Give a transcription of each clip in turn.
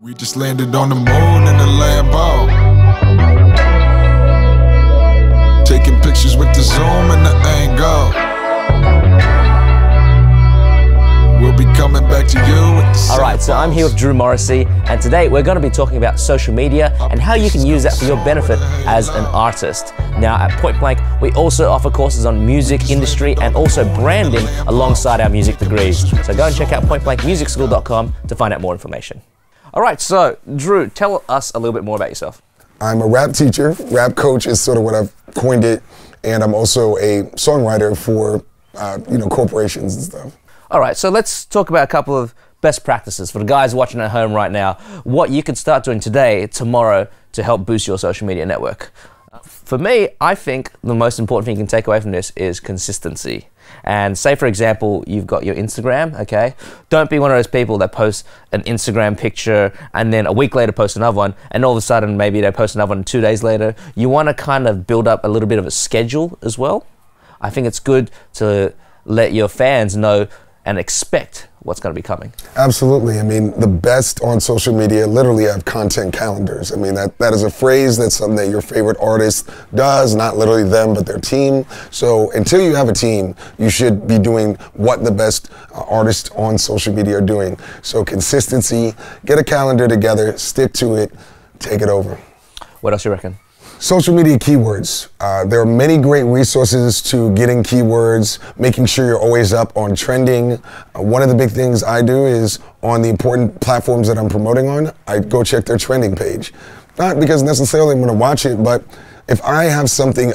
We just landed on the moon in a Lambo, taking pictures with the zoom and the angle. We'll be coming back to you with the Alright, so I'm here with Drew Morisey, and today we're going to be talking about social media and how you can use that for your benefit as an artist. Now at Point Blank, we also offer courses on music industry and also branding alongside our music degrees. So go and check out pointblankmusicschool.com to find out more information. Alright, so Drew, tell us a little bit more about yourself. I'm a rap teacher. Rap coach is sort of what I've coined it, and I'm also a songwriter for corporations and stuff. Alright, so let's talk about a couple of best practices for the guys watching at home right now, what you can start doing today, tomorrow, to help boost your social media network. For me, I think the most important thing you can take away from this is consistency. And say, for example, you've got your Instagram, okay? Don't be one of those people that post an Instagram picture and then a week later post another one, and all of a sudden maybe they post another one 2 days later. You want to kind of build up a little bit of a schedule as well. I think it's good to let your fans know and expect what's going to be coming. Absolutely. I mean, the best on social media literally have content calendars. I mean, that is a phrase that's something that your favorite artist does, not literally them, but their team. So until you have a team, you should be doing what the best artists on social media are doing. So consistency, get a calendar together, stick to it, take it over. What else you reckon? Social media keywords. There are many great resources to getting keywords, making sure you're always up on trending. One of the big things I do is on the important platforms that I'm promoting on, I go check their trending page. Not because necessarily I'm going to watch it, but if I have something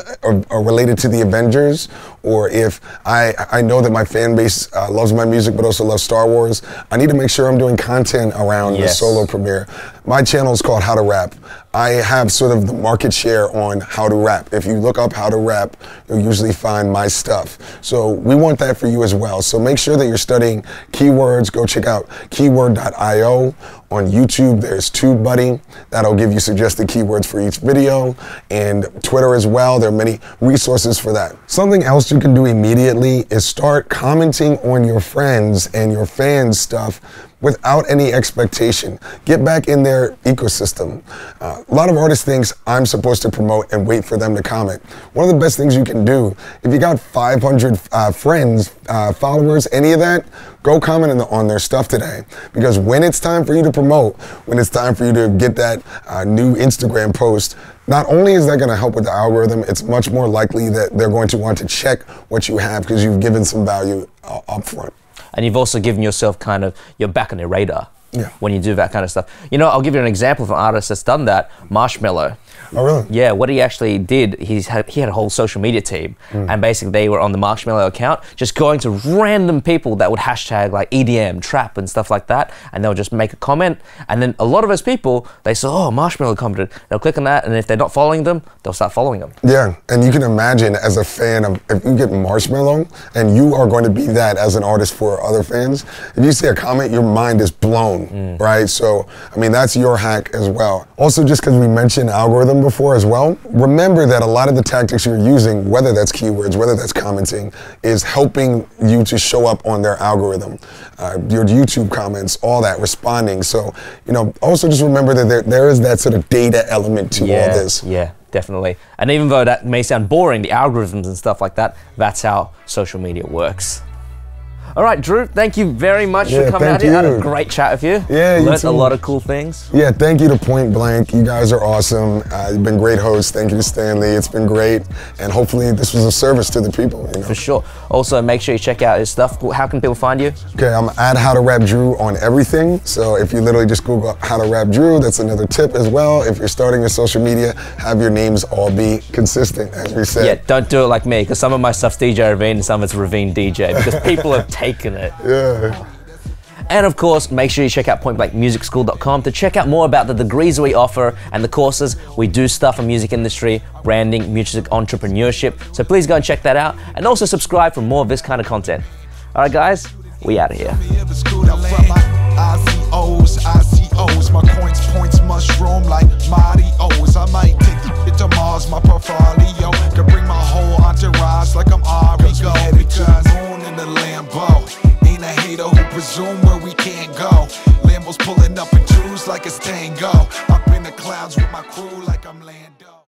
related to the Avengers, or if I know that my fan base loves my music but also loves Star Wars, I need to make sure I'm doing content around the solo premiere. My channel is called How to Rap. I have sort of the market share on how to rap. If you look up how to rap, you'll usually find my stuff. So we want that for you as well. So make sure that you're studying keywords. Go check out keyword.io. On YouTube, there's TubeBuddy. That'll give you suggested keywords for each video. And Twitter as well. There are many resources for that. Something else you can do immediately is start commenting on your friends and your fans' stuff without any expectation. Get back in their ecosystem. A lot of artists think I'm supposed to promote and wait for them to comment. One of the best things you can do, if you got 500 friends, followers, any of that, go comment on their stuff today. Because when it's time for you to promote, when it's time for you to get that new Instagram post, not only is that going to help with the algorithm, it's much more likely that they're going to want to check what you have because you've given some value up front. And you've also given yourself kind of, you're back on their radar when you do that kind of stuff. You know, I'll give you an example of an artist that's done that, Marshmello. Oh, really? Yeah, what he actually did, he had a whole social media team, and basically they were on the Marshmello account, just going to random people that would hashtag like EDM, trap, and stuff like that, and they'll just make a comment, and then a lot of those people, they saw, oh, Marshmello commented, they'll click on that, and if they're not following them, they'll start following them. Yeah, and you can imagine as a fan of, if you get Marshmello, and you are going to be that as an artist for other fans, if you see a comment, your mind is blown, right? So, I mean, that's your hack as well. Also, just because we mentioned algorithm before as well, remember that a lot of the tactics you're using, whether that's keywords, whether that's commenting, is helping you to show up on their algorithm. Your YouTube comments, all that, responding. So, you know, also just remember that there is that sort of data element to all this. Yeah, definitely. And even though that may sound boring, the algorithms and stuff like that, that's how social media works. All right, Drew, thank you very much for coming out here. I had a great chat with you. Yeah, you learned too. a lot of cool things. Yeah, thank you to Point Blank. You guys are awesome. You've been great hosts. Thank you to Stanley. It's been great. And hopefully this was a service to the people. You know? For sure. Also, make sure you check out his stuff. How can people find you? Okay, I'm at How to Rap Drew on everything. So if you literally just Google How to Rap Drew, that's another tip as well. If you're starting your social media, have your names all be consistent, as we said. Yeah, don't do it like me, because some of my stuff's DJ Ravine and some of it's Ravine DJ, because people have taken it. Yeah. And of course, make sure you check out pointblankmusicschool.com to check out more about the degrees we offer and the courses. We do stuff in music industry, branding, music entrepreneurship. So please go and check that out, and also subscribe for more of this kind of content. All right, guys, we out of here. My coins, points, mushroom like Mario's. I might take it to Mars, my portfolio. Can bring my whole entourage like I'm Ari Go. Because moon in the Lambo. Ain't a hater who presume where we can't go. Lambos pulling up in twos like it's tango. Up in the clouds with my crew like I'm Lando.